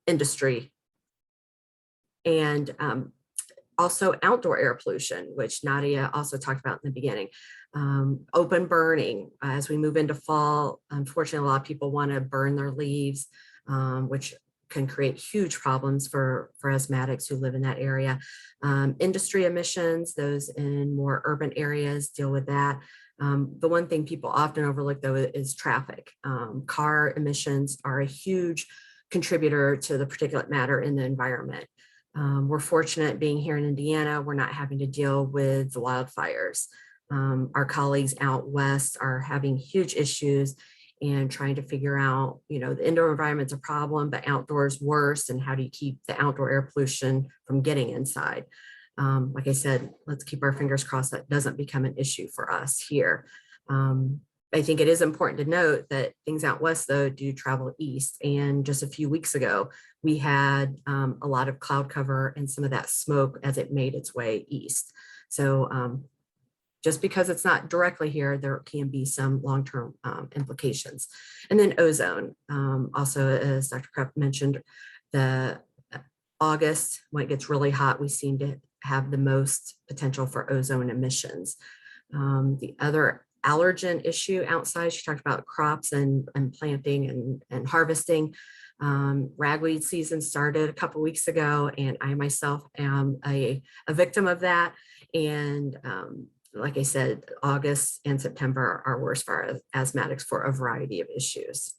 industry. And also outdoor air pollution, which Nadia also talked about in the beginning. Open burning, as we move into fall, unfortunately, a lot of people want to burn their leaves, which can create huge problems for asthmatics who live in that area. Industry emissions, those in more urban areas deal with that. The one thing people often overlook, though, is traffic. Car emissions are a huge contributor to the particulate matter in the environment. We're fortunate being here in Indiana, we're not having to deal with the wildfires. Our colleagues out west are having huge issues and trying to figure out, you know, the indoor environment's a problem, but outdoors worse, and how do you keep the outdoor air pollution from getting inside? Like I said, let's keep our fingers crossed that doesn't become an issue for us here. I think it is important to note that things out west, though, do travel east. And just a few weeks ago, we had a lot of cloud cover and some of that smoke as it made its way east. So just because it's not directly here, there can be some long-term implications. And then ozone. Also, as Dr. Krupp mentioned, the August, when it gets really hot, we seem to have the most potential for ozone emissions. The other allergen issue outside, she talked about crops and planting and harvesting. Ragweed season started a couple weeks ago, and I myself am a victim of that. And like I said, August and September are worse for our asthmatics for a variety of issues.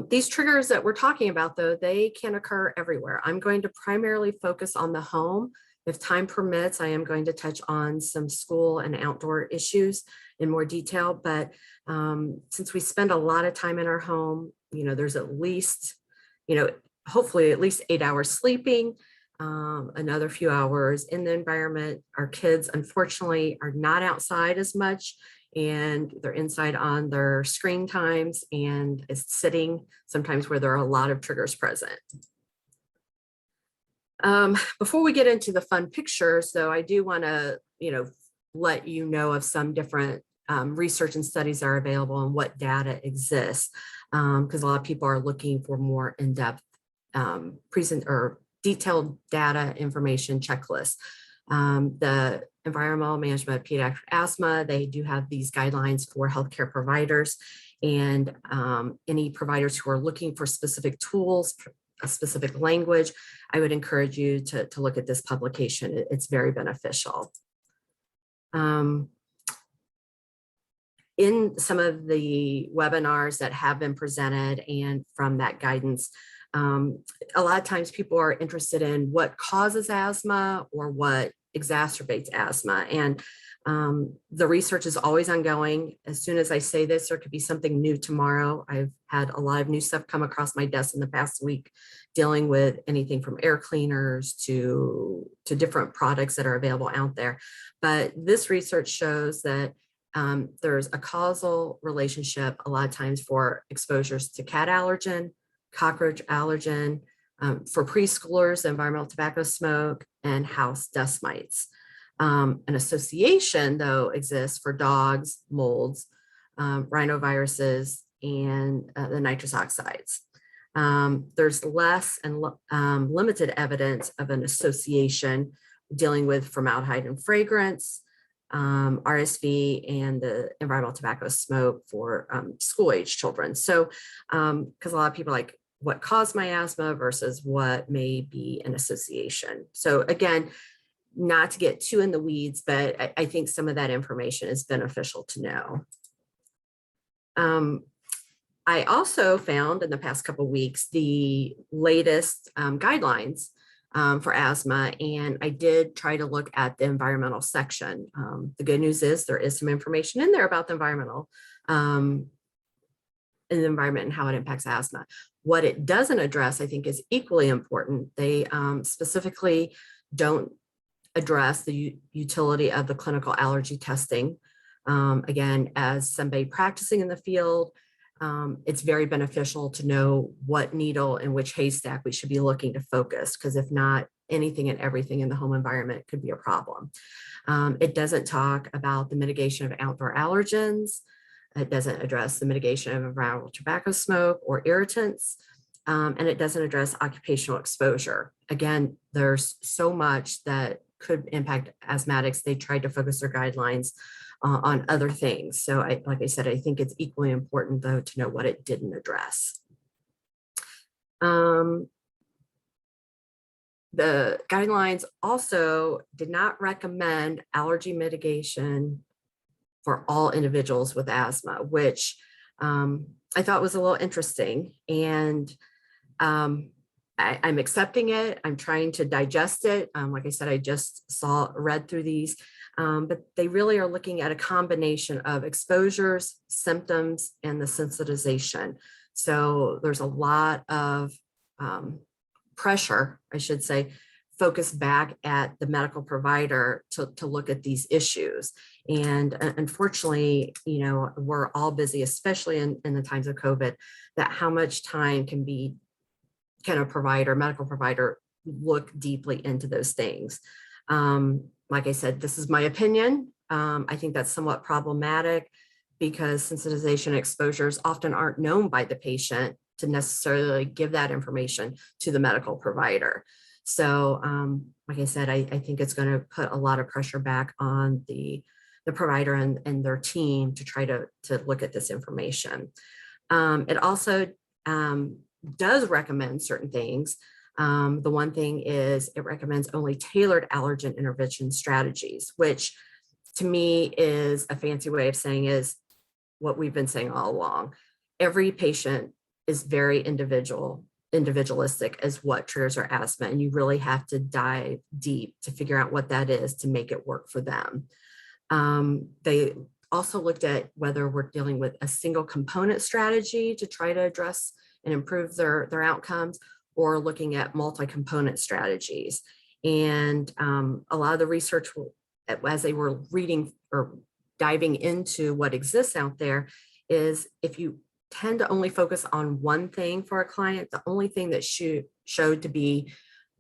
These triggers that we're talking about, though, they can occur everywhere. I'm going to primarily focus on the home. If time permits, I am going to touch on some school and outdoor issues in more detail. But since we spend a lot of time in our home, you know, there's at least, you know, hopefully at least 8 hours sleeping, another few hours in the environment. Our kids, unfortunately, are not outside as much, and they're inside on their screen times, and it's sitting sometimes where there are a lot of triggers present. Before we get into the fun pictures, though, I do want to, you know, let you know of some different research and studies that are available and what data exists, because a lot of people are looking for more in-depth detailed data information checklists. The Environmental Management of Pediatric Asthma, they do have these guidelines for healthcare providers, and any providers who are looking for specific tools, a specific language, I would encourage you to look at this publication. It's very beneficial. In some of the webinars that have been presented and from that guidance, a lot of times people are interested in what causes asthma or what exacerbates asthma. And the research is always ongoing. As soon as I say this, there could be something new tomorrow. I've had a lot of new stuff come across my desk in the past week, dealing with anything from air cleaners to different products that are available out there. But this research shows that there's a causal relationship a lot of times for exposures to cat allergen, cockroach allergen, for preschoolers, environmental tobacco smoke, and house dust mites. An association, though, exists for dogs, molds, rhinoviruses, and the nitrous oxides. There's less and limited evidence of an association dealing with formaldehyde and fragrance, RSV, and the environmental tobacco smoke for school-age children. So, because a lot of people are like, what caused my asthma versus what may be an association. So again, not to get too in the weeds, but I think some of that information is beneficial to know. I also found in the past couple of weeks the latest guidelines for asthma, and I did try to look at the environmental section. The good news is there is some information in there about the environmental in the environment and how it impacts asthma. What it doesn't address, I think, is equally important. They specifically don't address the utility of the clinical allergy testing. Again, as somebody practicing in the field, it's very beneficial to know what needle and which haystack we should be looking to focus, because if not, anything and everything in the home environment could be a problem. It doesn't talk about the mitigation of outdoor allergens. It doesn't address the mitigation of environmental tobacco smoke or irritants. and it doesn't address occupational exposure. Again, there's so much that could impact asthmatics. They tried to focus their guidelines on other things. So like I said, I think it's equally important though to know what it didn't address. The guidelines also did not recommend allergy mitigation for all individuals with asthma, which I thought was a little interesting. And I'm accepting it. I'm trying to digest it. Like I said, I just read through these, but they really are looking at a combination of exposures, symptoms, and the sensitization. So there's a lot of pressure, I should say, focused back at the medical provider to look at these issues. And unfortunately, you know, we're all busy, especially in the times of COVID, that how much time can a medical provider look deeply into those things. Like I said, this is my opinion. I think that's somewhat problematic because sensitization exposures often aren't known by the patient to necessarily give that information to the medical provider. So like I said, I think it's going to put a lot of pressure back on the provider and their team to try to look at this information. It also does recommend certain things. The one thing is it recommends only tailored allergen intervention strategies, which to me is a fancy way of saying is what we've been saying all along. Every patient is very individualistic as what triggers our asthma, and you really have to dive deep to figure out what that is to make it work for them. They also looked at whether we're dealing with a single component strategy to try to address and improve their outcomes, or looking at multi-component strategies. And a lot of the research, as they were reading or diving into what exists out there, is if you tend to only focus on one thing for a client, the only thing that showed to be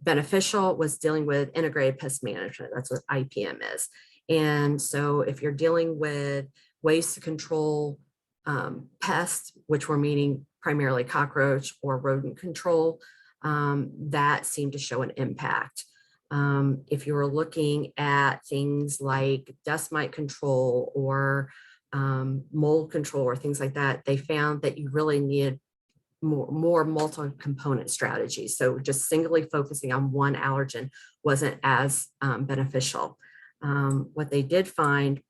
beneficial was dealing with integrated pest management. That's what IPM is. And so if you're dealing with ways to control pests, which we're meaning primarily cockroach or rodent control, that seemed to show an impact. If you were looking at things like dust mite control or mold control or things like that, they found that you really needed more multi-component strategies. So just singly focusing on one allergen wasn't as beneficial. What they did find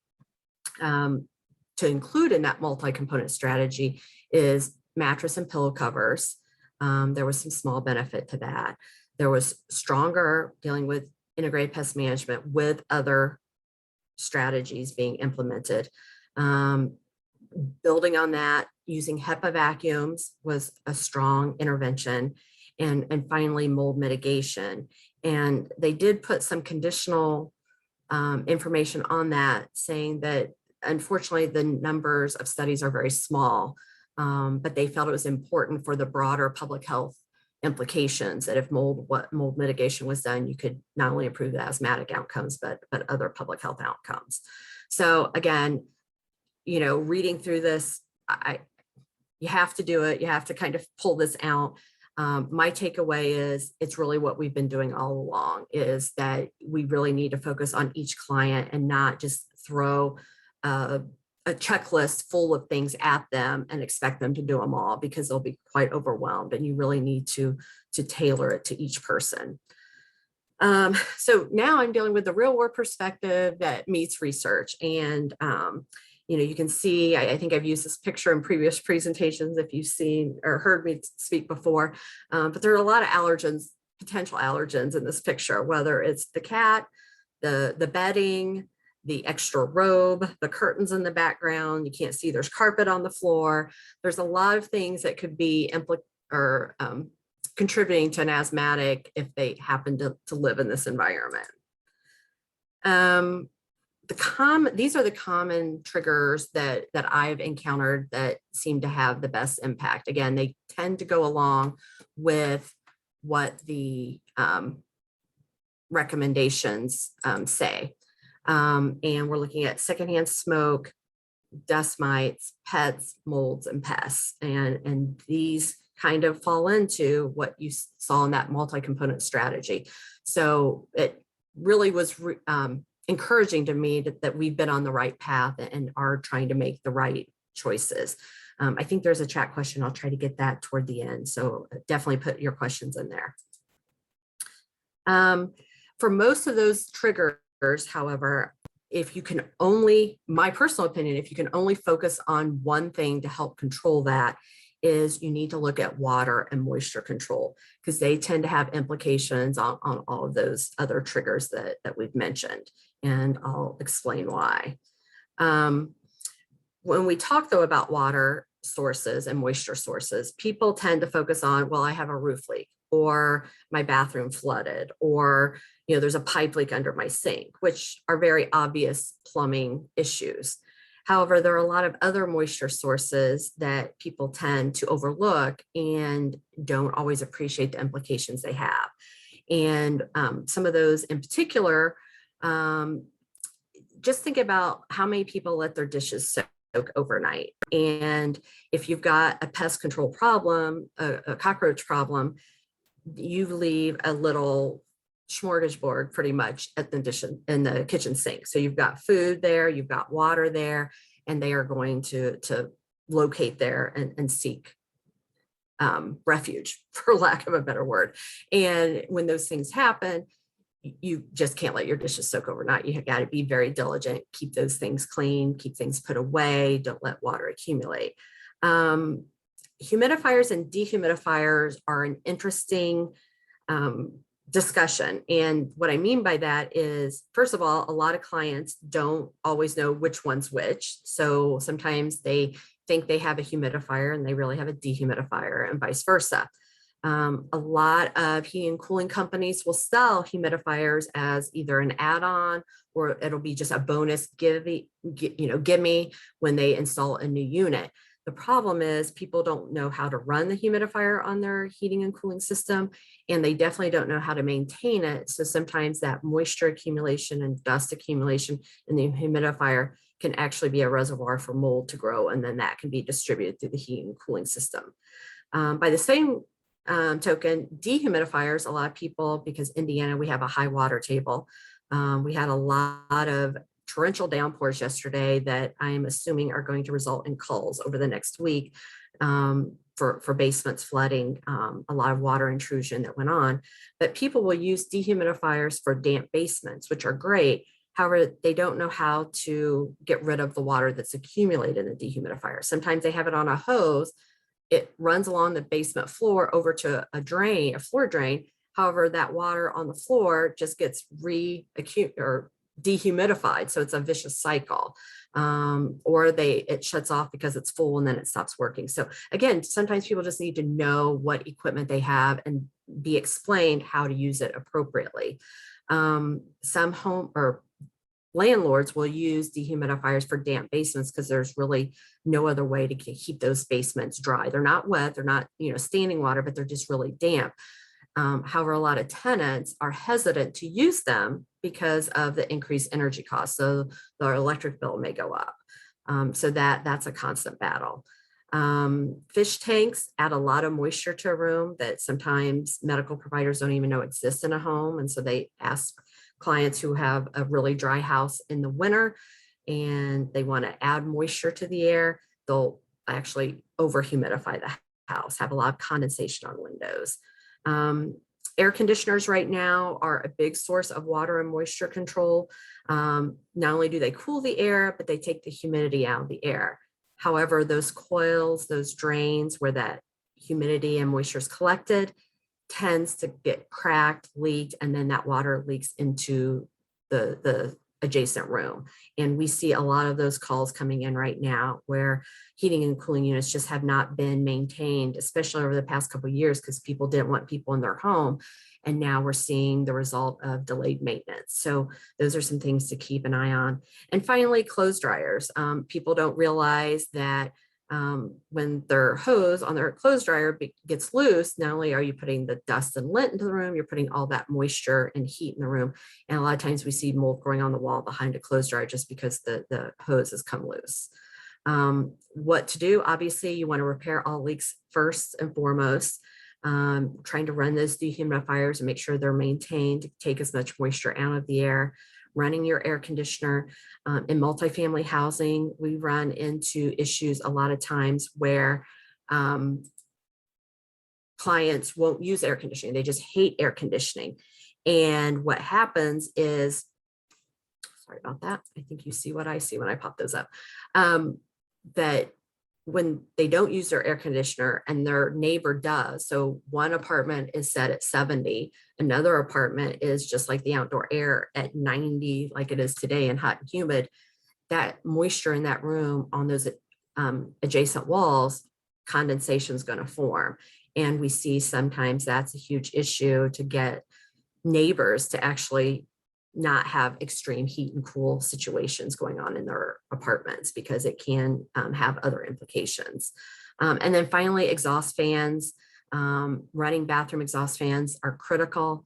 to include in that multi-component strategy is mattress and pillow covers. There was some small benefit to that. There was stronger dealing with integrated pest management with other strategies being implemented. Building on that, using HEPA vacuums was a strong intervention, and finally mold mitigation. And they did put some conditional information on that, saying that unfortunately the numbers of studies are very small, but they felt it was important for the broader public health implications that if mold mitigation was done, you could not only improve the asthmatic outcomes, but other public health outcomes. So again, you know, reading through this, you have to do it. You have to kind of pull this out. My takeaway is it's really what we've been doing all along, is that we really need to focus on each client and not just throw a checklist full of things at them and expect them to do them all, because they'll be quite overwhelmed, and you really need to tailor it to each person. So now I'm dealing with the real world perspective that meets research. And you know, you can see, I think I've used this picture in previous presentations if you've seen or heard me speak before, but there are a lot of allergens, potential allergens in this picture, whether it's the cat, the bedding, the extra robe, the curtains in the background. You can't see there's carpet on the floor. There's a lot of things that could be contributing to an asthmatic if they happen to live in this environment. These are the common triggers that I've encountered that seem to have the best impact. Again, they tend to go along with what the recommendations say. And we're looking at secondhand smoke, dust mites, pets, molds, and pests. And these kind of fall into what you saw in that multi-component strategy. So it really was encouraging to me that we've been on the right path and are trying to make the right choices. I think there's a chat question. I'll try to get that toward the end. So definitely put your questions in there. For most of those triggers, however, if you can only, my personal opinion, if you can only focus on one thing to help control that, is you need to look at water and moisture control, because they tend to have implications on all of those other triggers that we've mentioned. And I'll explain why. When we talk though about water sources and moisture sources, people tend to focus on, well, I have a roof leak, or my bathroom flooded, or there's a pipe leak under my sink, which are very obvious plumbing issues. However, there are a lot of other moisture sources that people tend to overlook and don't always appreciate the implications they have. And some of those in particular, just think about how many people let their dishes soak overnight. And if you've got a pest control problem, a cockroach problem, you leave a little smorgasbord pretty much at in the kitchen sink. So you've got food there, you've got water there, and they are going to locate there and seek refuge, for lack of a better word. And when those things happen, you just can't let your dishes soak overnight. You have got to be very diligent, keep those things clean, keep things put away, don't let water accumulate. Humidifiers and dehumidifiers are an interesting discussion. And what I mean by that is, first of all, a lot of clients don't always know which one's which. So sometimes they think they have a humidifier and they really have a dehumidifier, and vice versa. A lot of heating and cooling companies will sell humidifiers as either an add-on, or it'll be just a bonus gimme when they install a new unit. The problem is people don't know how to run the humidifier on their heating and cooling system, and they definitely don't know how to maintain it. So sometimes that moisture accumulation and dust accumulation in the humidifier can actually be a reservoir for mold to grow, and then that can be distributed through the heating and cooling system. By the same token, dehumidifiers, a lot of people, because Indiana, we have a high water table. We had a lot of torrential downpours yesterday that I am assuming are going to result in culls over the next week for basements flooding, a lot of water intrusion that went on. But people will use dehumidifiers for damp basements, which are great. However, they don't know how to get rid of the water that's accumulated in the dehumidifier. Sometimes they have it on a hose. It runs along the basement floor over to a drain, a floor drain. However, that water on the floor just gets dehumidified. So it's a vicious cycle. Or it shuts off because it's full and then it stops working. So again, sometimes people just need to know what equipment they have and be explained how to use it appropriately. Some home or landlords will use dehumidifiers for damp basements because there's really no other way to keep those basements dry. They're not wet, they're not standing water, but they're just really damp. However, a lot of tenants are hesitant to use them because of the increased energy costs. So their electric bill may go up. So that's a constant battle. Fish tanks add a lot of moisture to a room that sometimes medical providers don't even know exists in a home. And so they ask clients who have a really dry house in the winter and they want to add moisture to the air, they'll actually over humidify the house, have a lot of condensation on windows. Air conditioners right now are a big source of water and moisture control. Not only do they cool the air, but they take the humidity out of the air. However, those coils, those drains where that humidity and moisture is collected tends to get cracked, leaked, and then that water leaks into the adjacent room. And we see a lot of those calls coming in right now where heating and cooling units just have not been maintained, especially over the past couple of years, because people didn't want people in their home. And now we're seeing the result of delayed maintenance. So those are some things to keep an eye on. And finally, clothes dryers. People don't realize that when their hose on their clothes dryer gets loose, not only are you putting the dust and lint into the room, you're putting all that moisture and heat in the room. And a lot of times we see mold growing on the wall behind a clothes dryer just because the hose has come loose. What to do? Obviously, you want to repair all leaks first and foremost. Trying to run those dehumidifiers and make sure they're maintained, take as much moisture out of the air, running your air conditioner. In multifamily housing, we run into issues a lot of times where clients won't use air conditioning. They just hate air conditioning. And what happens is, sorry about that. I think you see what I see when I pop those up. That when they don't use their air conditioner and their neighbor does, so one apartment is set at 70, another apartment is just like the outdoor air at 90, like it is today and hot and humid, that moisture in that room on those adjacent walls, condensation is going to form. And we see sometimes that's a huge issue to get neighbors to actually not have extreme heat and cool situations going on in their apartments, because it can have other implications. And then finally, exhaust fans. Running bathroom exhaust fans are critical,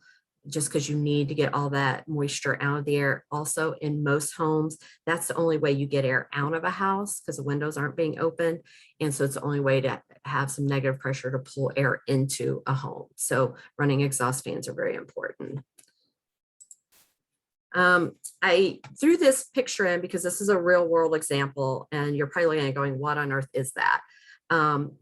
just because you need to get all that moisture out of the air. Also, in most homes, that's the only way you get air out of a house, because the windows aren't being opened. And so it's the only way to have some negative pressure to pull air into a home. So running exhaust fans are very important. I threw this picture in because this is a real world example, and you're probably looking at going, what on earth is that?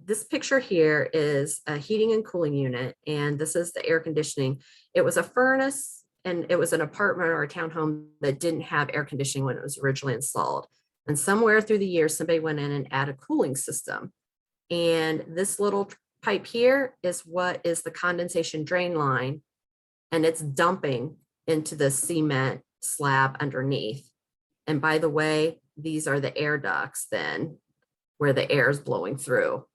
This picture here is a heating and cooling unit, and this is the air conditioning. It was a furnace, and it was an apartment or a townhome that didn't have air conditioning when it was originally installed. And somewhere through the years, somebody went in and added a cooling system. And this little pipe here is what is the condensation drain line, and it's dumping into the cement slab underneath. And by the way, these are the air ducts then, where the air is blowing through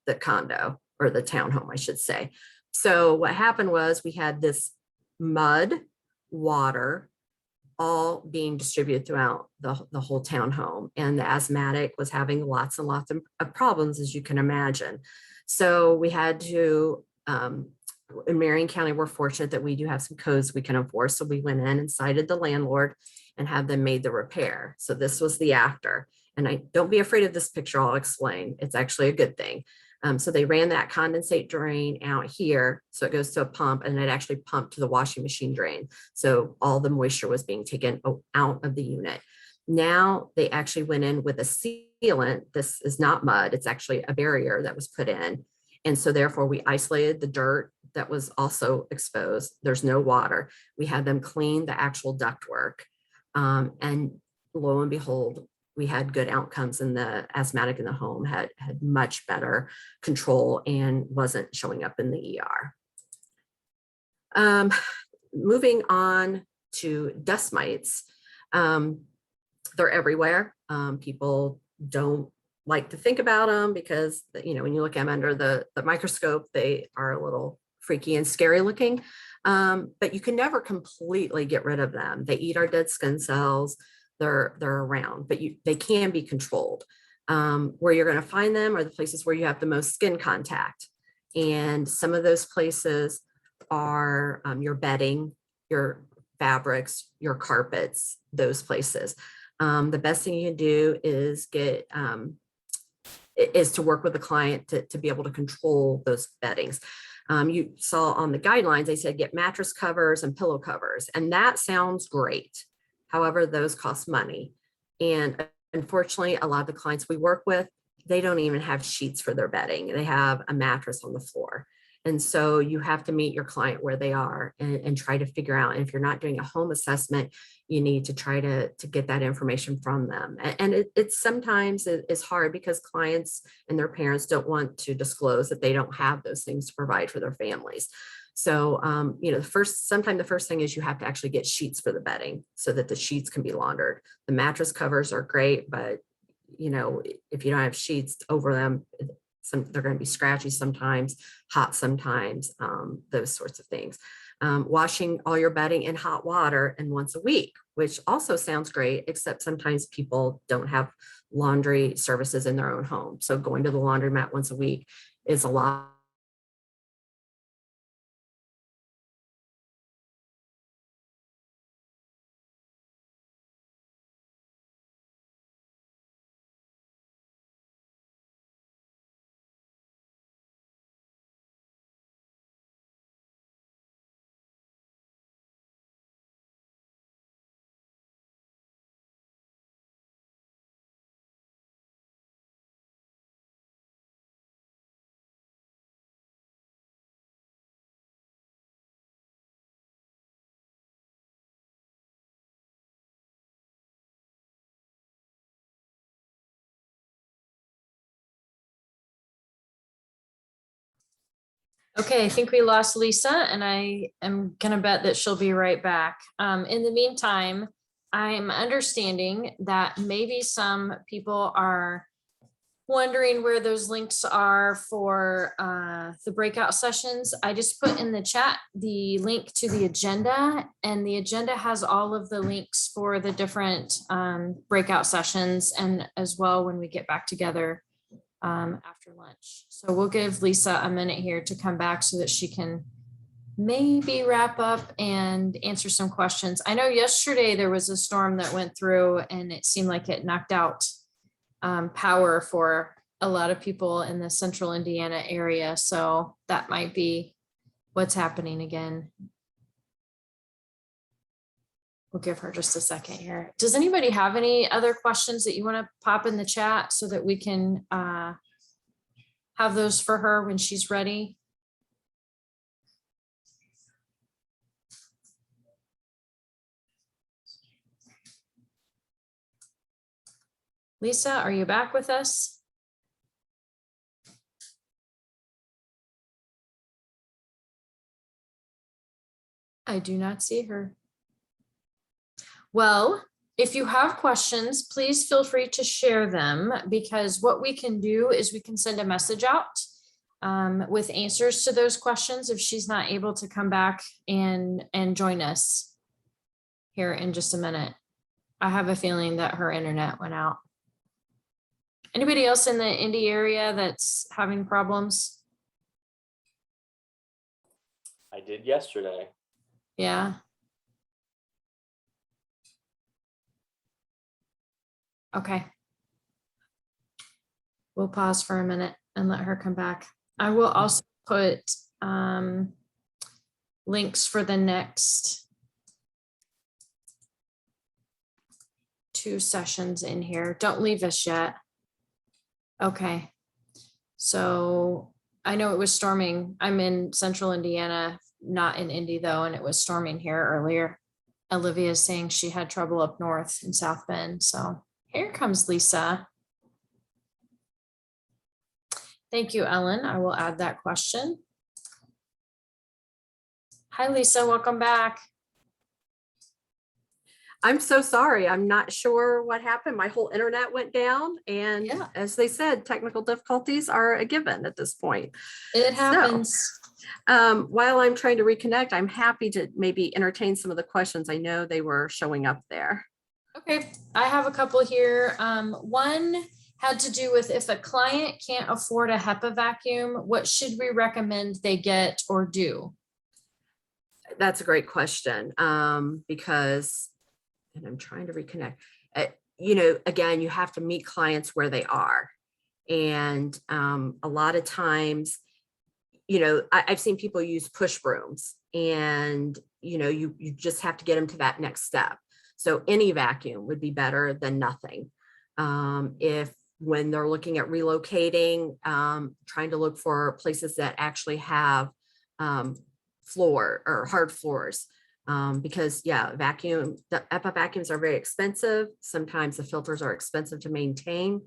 the condo, or the townhome, I should say. So what happened was we had this mud, water, all being distributed throughout the whole townhome. And the asthmatic was having lots and lots of problems, as you can imagine. So we had to, in Marion County, we're fortunate that we do have some codes we can enforce. So we went in and cited the landlord and had them made the repair. So this was the after. And don't be afraid of this picture, I'll explain. It's actually a good thing. So they ran that condensate drain out here. So it goes to a pump, and it actually pumped to the washing machine drain. So all the moisture was being taken out of the unit. Now they actually went in with a sealant. This is not mud. It's actually a barrier that was put in. And so therefore we isolated the dirt that was also exposed. There's no water. We had them clean the actual ductwork. And lo and behold, we had good outcomes, and the asthmatic in the home had much better control and wasn't showing up in the ER. Moving on to dust mites. They're everywhere. People don't like to think about them because, you know, when you look at them under the microscope, they are a little freaky and scary looking. But you can never completely get rid of them. They eat our dead skin cells. They're around, but they can be controlled. Where you're going to find them are the places where you have the most skin contact. And some of those places are your bedding, your fabrics, your carpets, those places. The best thing you can do is to work with the client to be able to control those beddings. You saw on the guidelines, they said get mattress covers and pillow covers, and that sounds great. However, those cost money. And unfortunately, a lot of the clients we work with, they don't even have sheets for their bedding. They have a mattress on the floor. And so you have to meet your client where they are and try to figure out, and if you're not doing a home assessment, you need to try to get that information from them. And it's sometimes it's hard because clients and their parents don't want to disclose that they don't have those things to provide for their families. So, you know, sometimes the first thing is you have to actually get sheets for the bedding so that the sheets can be laundered. The mattress covers are great, but, you know, if you don't have sheets over them, they're going to be scratchy sometimes, hot sometimes, those sorts of things. Washing all your bedding in hot water and once a week, which also sounds great, except sometimes people don't have laundry services in their own home. So going to the laundromat once a week is a lot Okay, I think we lost Lisa, and I am gonna bet that she'll be right back. In the meantime, I'm understanding that maybe some people are wondering where those links are for the breakout sessions. I just put in the chat the link to the agenda, and the agenda has all of the links for the different breakout sessions, and as well when we get back together after lunch. So we'll give Lisa a minute here to come back so that she can maybe wrap up and answer some questions. I know yesterday there was a storm that went through and it seemed like it knocked out power for a lot of people in the central Indiana area. So that might be what's happening again. We'll give her just a second here. Does anybody have any other questions that you want to pop in the chat so that we can have those for her when she's ready? Lisa, are you back with us? I do not see her. Well, if you have questions, please feel free to share them, because what we can do is we can send a message out with answers to those questions if she's not able to come back and join us here in just a minute. I have a feeling that her internet went out. Anybody else in the Indy area that's having problems? I did yesterday. Yeah. Okay. We'll pause for a minute and let her come back. I will also put links for the next 2 sessions in here. Don't leave us yet. Okay. So I know it was storming. I'm in central Indiana, not in Indy though, and it was storming here earlier. Olivia is saying she had trouble up north in South Bend. So here comes Lisa. Thank you, Ellen. I will add that question. Hi, Lisa. Welcome back. I'm so sorry. I'm not sure what happened. My whole internet went down, and Yeah. as they said, technical difficulties are a given at this point. It happens. So, while I'm trying to reconnect, I'm happy to maybe entertain some of the questions. I know they were showing up there. Okay, I have a couple here. One had to do with if a client can't afford a HEPA vacuum, what should we recommend they get or do? That's a great question, because, and I'm trying to reconnect. You know, again, you have to meet clients where they are. And a lot of times, you know, I've seen people use push brooms, and, you know, you just have to get them to that next step. So any vacuum would be better than nothing. If when they're looking at relocating, trying to look for places that actually have floor or hard floors, because yeah, the HEPA vacuums are very expensive. Sometimes the filters are expensive to maintain.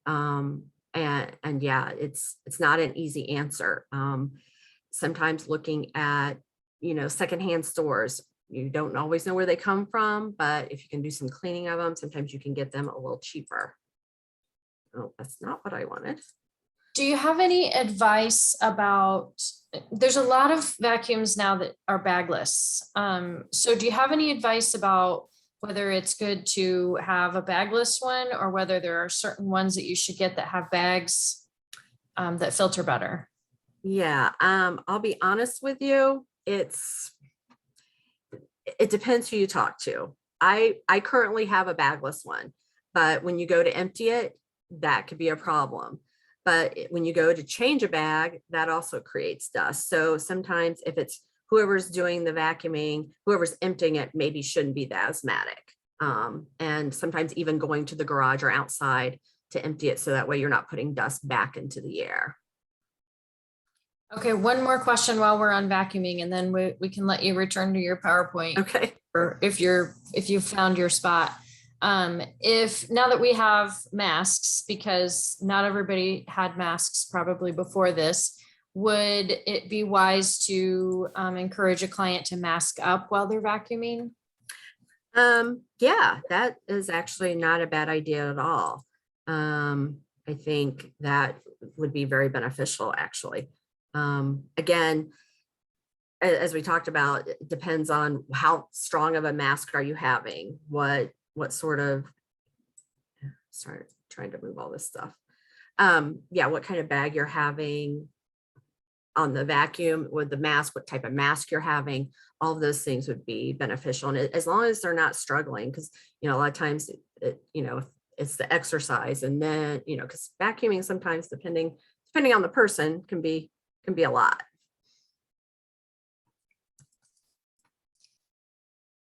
And yeah, it's not an easy answer. Sometimes looking at, you know, secondhand stores, you don't always know where they come from, but if you can do some cleaning of them, sometimes you can get them a little cheaper. Oh, that's not what I wanted. Do you have any advice about, there's a lot of vacuums now that are bagless. So do you have any advice about whether it's good to have a bagless one, or whether there are certain ones that you should get that have bags that filter better? Yeah, I'll be honest with you. It depends who you talk to. I currently have a bagless one, but when you go to empty it, that could be a problem. But when you go to change a bag, that also creates dust. So sometimes if it's whoever's doing the vacuuming, whoever's emptying it maybe shouldn't be the asthmatic. And sometimes even going to the garage or outside to empty it, so that way you're not putting dust back into the air. Okay, one more question while we're on vacuuming, and then we can let you return to your PowerPoint. Okay. Or if you've found your spot. If now that we have masks, because not everybody had masks probably before this, would it be wise to encourage a client to mask up while they're vacuuming? Yeah, that is actually not a bad idea at all. I think that would be very beneficial, actually. Again, as we talked about, it depends on how strong of a mask are you having, what sort of, sorry, trying to move all this stuff. Yeah, what kind of bag you're having on the vacuum with the mask, what type of mask you're having, all of those things would be beneficial. And as long as they're not struggling, because, a lot of times, it's the exercise, and then, because vacuuming sometimes, depending on the person, can be a lot.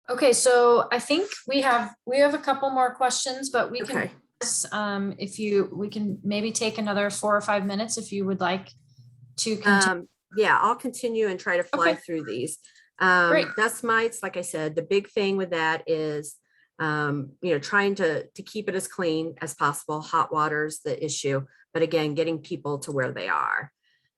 Okay, so I think we have a couple more questions, but we can, Okay. we can maybe take another 4 or 5 minutes if you would like to continue. Yeah, I'll continue and try to fly Okay. through these. Great. Dust mites, like I said, the big thing with that is, trying to keep it as clean as possible. Hot water's the issue, but again, getting people to where they are.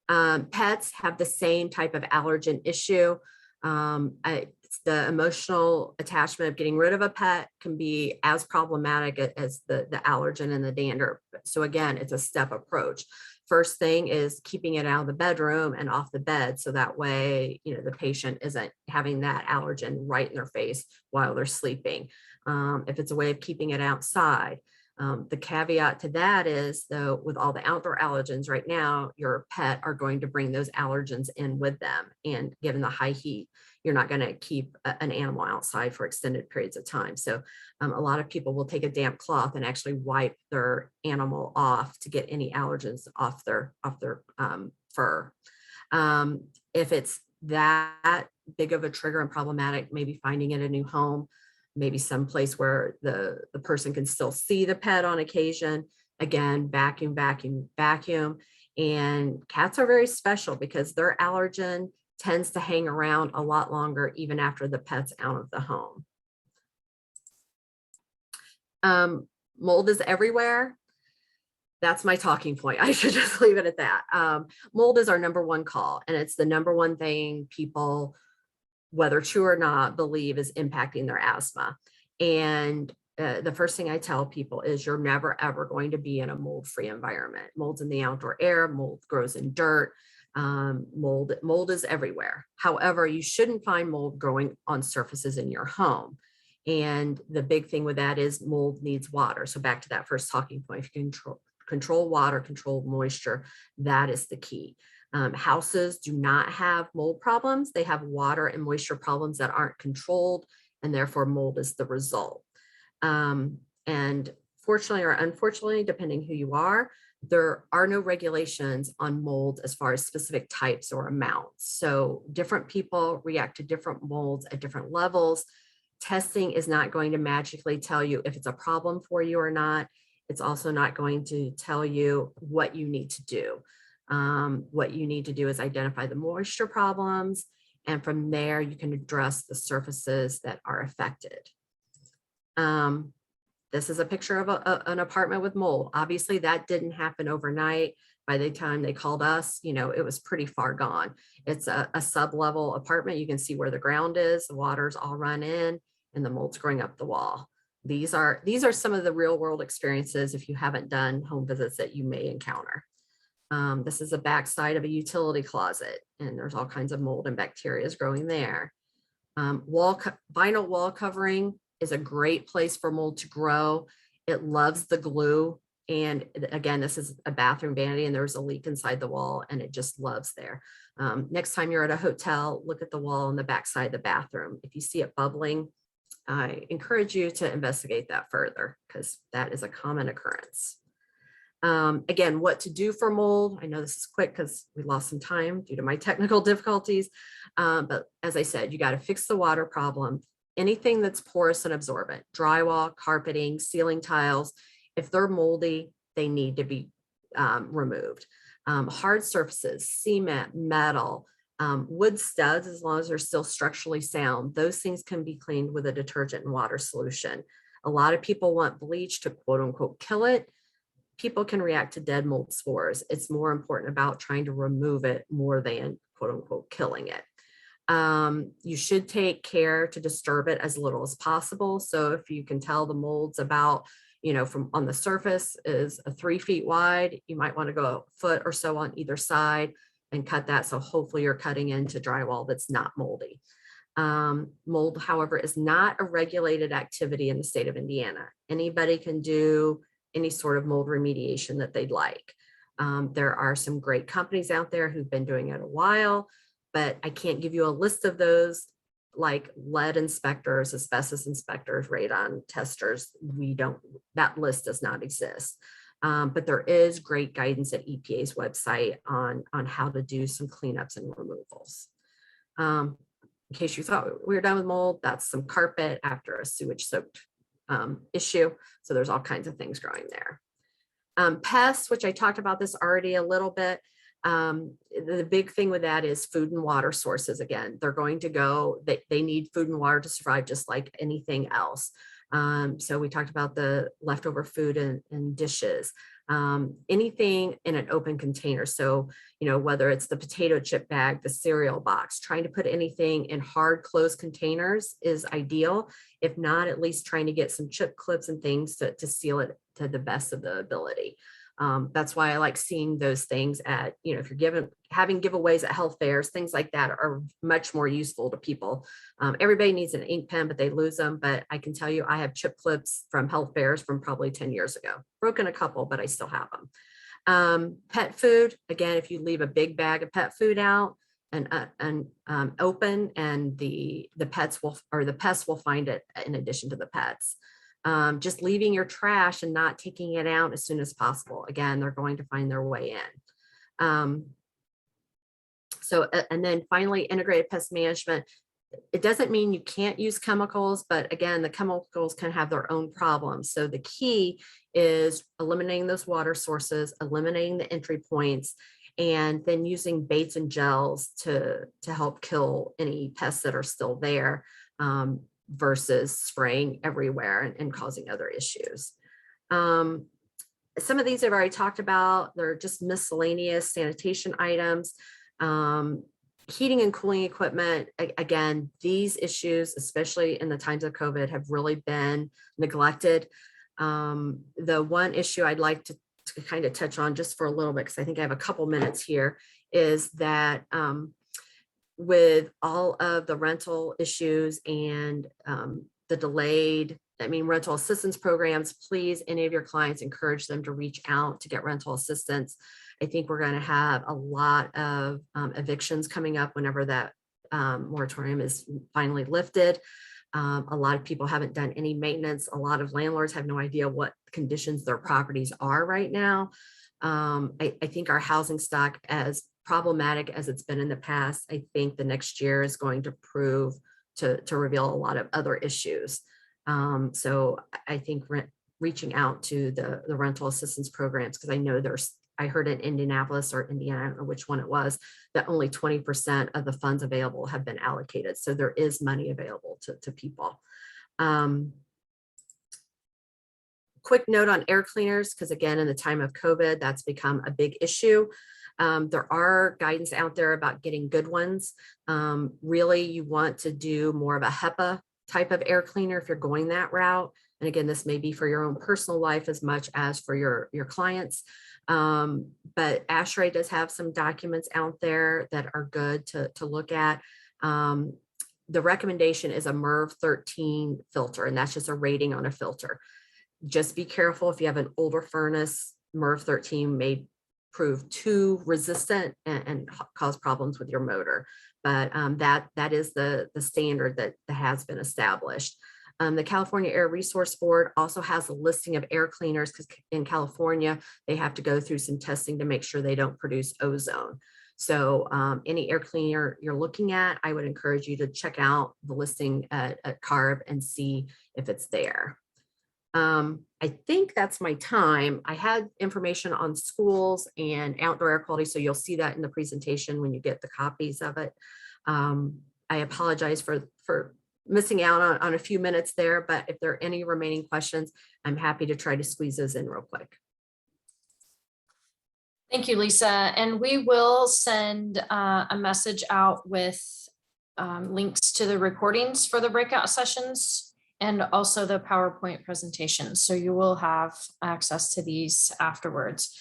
Pets have the same type of allergen issue. It's the emotional attachment of getting rid of a pet can be as problematic as the allergen and the dander. So again, it's a step approach. First thing is keeping it out of the bedroom and off the bed. So that way, the patient isn't having that allergen right in their face while they're sleeping. If it's a way of keeping it outside. The caveat to that is, though, with all the outdoor allergens right now, your pet are going to bring those allergens in with them. And given the high heat, you're not going to keep an animal outside for extended periods of time. So a lot of people will take a damp cloth and actually wipe their animal off to get any allergens off their fur. If it's that big of a trigger and problematic, maybe finding it a new home, maybe someplace where the person can still see the pet on occasion. Again, vacuum. And cats are very special because their allergen tends to hang around a lot longer, even after the pet's out of the home. Mold is everywhere. That's my talking point. I should just leave it at that. Mold is our number one call, and it's the number one thing people, whether true or not, believe is impacting their asthma. And the first thing I tell people is you're never, ever going to be in a mold-free environment. Mold's in the outdoor air, mold grows in dirt, mold is everywhere. However, you shouldn't find mold growing on surfaces in your home. And the big thing with that is mold needs water. So back to that first talking point, if you can control water, control moisture, that is the key. Houses do not have mold problems. They have water and moisture problems that aren't controlled, and therefore mold is the result. And fortunately or unfortunately, depending who you are, there are no regulations on mold as far as specific types or amounts. So different people react to different molds at different levels. Testing is not going to magically tell you if it's a problem for you or not. It's also not going to tell you what you need to do. What you need to do is identify the moisture problems, and from there you can address the surfaces that are affected. This is a picture of an apartment with mold. Obviously that didn't happen overnight. By the time they called us, it was pretty far gone. It's a sub-level apartment. You can see where the ground is, the water's all run in, and the mold's growing up the wall. These are some of the real world experiences, if you haven't done home visits, that you may encounter. This is the backside of a utility closet, and there's all kinds of mold and bacteria growing there. Vinyl wall covering is a great place for mold to grow. It loves the glue. And again, this is a bathroom vanity, and there's a leak inside the wall, and it just loves there. Next time you're at a hotel, look at the wall on the backside of the bathroom. If you see it bubbling, I encourage you to investigate that further, because that is a common occurrence. Again, what to do for mold. I know this is quick because we lost some time due to my technical difficulties. But as I said, you got to fix the water problem. Anything that's porous and absorbent, drywall, carpeting, ceiling tiles, if they're moldy, they need to be removed. Hard surfaces, cement, metal, wood studs, as long as they're still structurally sound, those things can be cleaned with a detergent and water solution. A lot of people want bleach to quote unquote kill it. people can react to dead mold spores. It's more important about trying to remove it more than quote unquote killing it. You should take care to disturb it as little as possible. So if you can tell the mold's about, from on the surface is 3 feet wide, you might want to go a foot or so on either side and cut that. So hopefully you're cutting into drywall that's not moldy. Mold, however, is not a regulated activity in the state of Indiana. Anybody can do any sort of mold remediation that they'd like. There are some great companies out there who've been doing it a while, but I can't give you a list of those like lead inspectors, asbestos inspectors, radon testers. That list does not exist. But there is great guidance at EPA's website on how to do some cleanups and removals. In case you thought we were done with mold, that's some carpet after a sewage soaked issue. So there's all kinds of things growing there. Pests, which I talked about this already a little bit. The big thing with that is food and water sources. Again, they're going to go, they need food and water to survive just like anything else. So we talked about the leftover food and dishes, anything in an open container. So, whether it's the potato chip bag, the cereal box, trying to put anything in hard closed containers is ideal. If not, at least trying to get some chip clips and things to seal it to the best of the ability. That's why I like seeing those things at, if you're having giveaways at health fairs, things like that are much more useful to people. Everybody needs an ink pen, but they lose them. But I can tell you, I have chip clips from health fairs from probably 10 years ago. Broken a couple, but I still have them. Pet food, again, if you leave a big bag of pet food out and open, and the pests will find it in addition to the pets. Just leaving your trash and not taking it out as soon as possible. Again, they're going to find their way in. And then finally, integrated pest management. It doesn't mean you can't use chemicals, but again, the chemicals can have their own problems. So the key is eliminating those water sources, eliminating the entry points, and then using baits and gels to help kill any pests that are still there. Versus spraying everywhere and causing other issues. Some of these I've already talked about. They're just miscellaneous sanitation items. Heating and cooling equipment. Again, these issues, especially in the times of COVID, have really been neglected. The one issue I'd like to kind of touch on just for a little bit, because I think I have a couple minutes here, is that with all of the rental issues and the delayed, rental assistance programs, please, any of your clients, encourage them to reach out to get rental assistance. I think we're going to have a lot of evictions coming up whenever that moratorium is finally lifted. A lot of people haven't done any maintenance. A lot of landlords have no idea what conditions their properties are right now. I think our housing stock, as problematic as it's been in the past, I think the next year is going to prove to reveal a lot of other issues. So I think reaching out to the rental assistance programs, because I know I heard in Indianapolis or Indiana, I don't know which one it was, that only 20% of the funds available have been allocated. So there is money available to people. Quick note on air cleaners, because again, in the time of COVID, that's become a big issue. There are guidance out there about getting good ones. Really, you want to do more of a HEPA type of air cleaner if you're going that route. And again, this may be for your own personal life as much as for your clients. But ASHRAE does have some documents out there that are good to look at. The recommendation is a MERV 13 filter, and that's just a rating on a filter. Just be careful if you have an older furnace. MERV 13 may prove too resistant and cause problems with your motor. But that is the standard that has been established. The California Air Resource Board also has a listing of air cleaners, because in California, they have to go through some testing to make sure they don't produce ozone. So any air cleaner you're looking at, I would encourage you to check out the listing at CARB and see if it's there. I think that's my time. I had information on schools and outdoor air quality, so you'll see that in the presentation when you get the copies of it. I apologize for missing out on a few minutes there, but if there are any remaining questions, I'm happy to try to squeeze those in real quick. Thank you, Lisa. And we will send a message out with links to the recordings for the breakout sessions and also the PowerPoint presentation. So you will have access to these afterwards.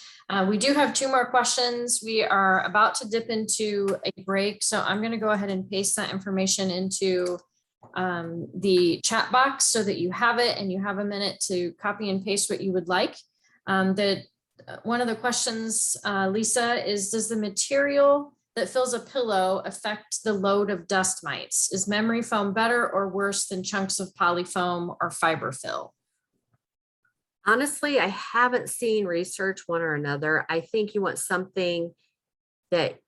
We do have 2 more questions. We are about to dip into a break. So I'm going to go ahead and paste that information into the chat box so that you have it and you have a minute to copy and paste what you would like. One of the questions, Lisa, is does the material that fills a pillow affect the load of dust mites? Is memory foam better or worse than chunks of polyfoam or fiberfill? Honestly, I haven't seen research one or another. I think you want something that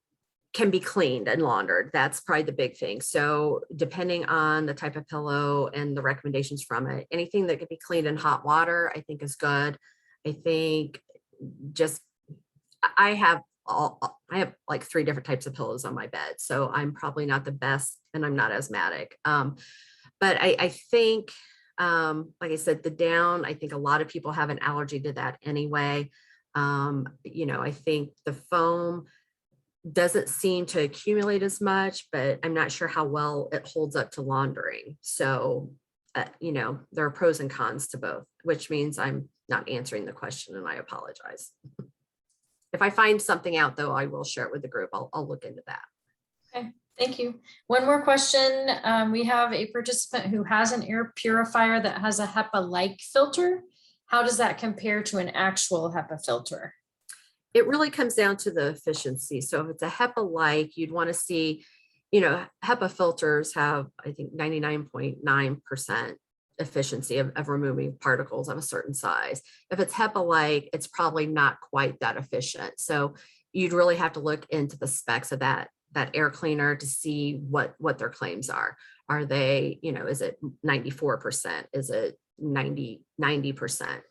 can be cleaned and laundered. That's probably the big thing. So depending on the type of pillow and the recommendations from it, anything that can be cleaned in hot water, I think is good. I think just, I have like 3 different types of pillows on my bed. So I'm probably not the best and I'm not asthmatic. But I think, like I said, the down, I think a lot of people have an allergy to that anyway. You know, I think the foam doesn't seem to accumulate as much, but I'm not sure how well it holds up to laundering. So, you know, there are pros and cons to both, which means I'm not answering the question and I apologize. If I find something out though, I will share it with the group. I'll look into that. Okay, thank you. One more question. We have a participant who has an air purifier that has a HEPA-like filter. How does that compare to an actual HEPA filter? It really comes down to the efficiency. So if it's a HEPA-like, you'd want to see, you know, HEPA filters have, I think, 99.9% efficiency of removing particles of a certain size. If it's HEPA-like, it's probably not quite that efficient. So you'd really have to look into the specs of that air cleaner to see what their claims are. Are they, you know, is it 94%? Is it 90%?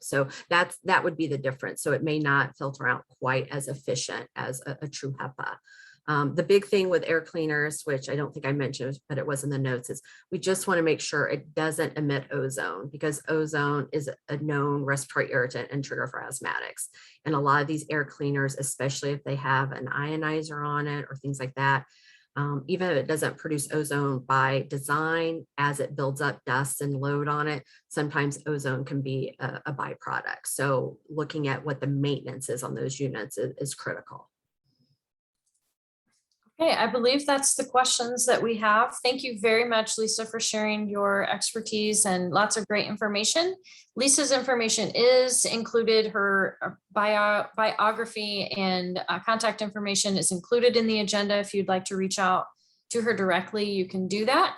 So that would be the difference. So it may not filter out quite as efficient as a true HEPA. The big thing with air cleaners, which I don't think I mentioned, but it was in the notes, is we just want to make sure it doesn't emit ozone, because ozone is a known respiratory irritant and trigger for asthmatics. And a lot of these air cleaners, especially if they have an ionizer on it or things like that, even if it doesn't produce ozone by design, as it builds up dust and load on it, sometimes ozone can be a byproduct. So looking at what the maintenance is on those units is critical. Okay, I believe that's the questions that we have. Thank you very much, Lisa, for sharing your expertise and lots of great information. Lisa's information is included, her biography and contact information is included in the agenda. If you'd like to reach out to her directly, you can do that.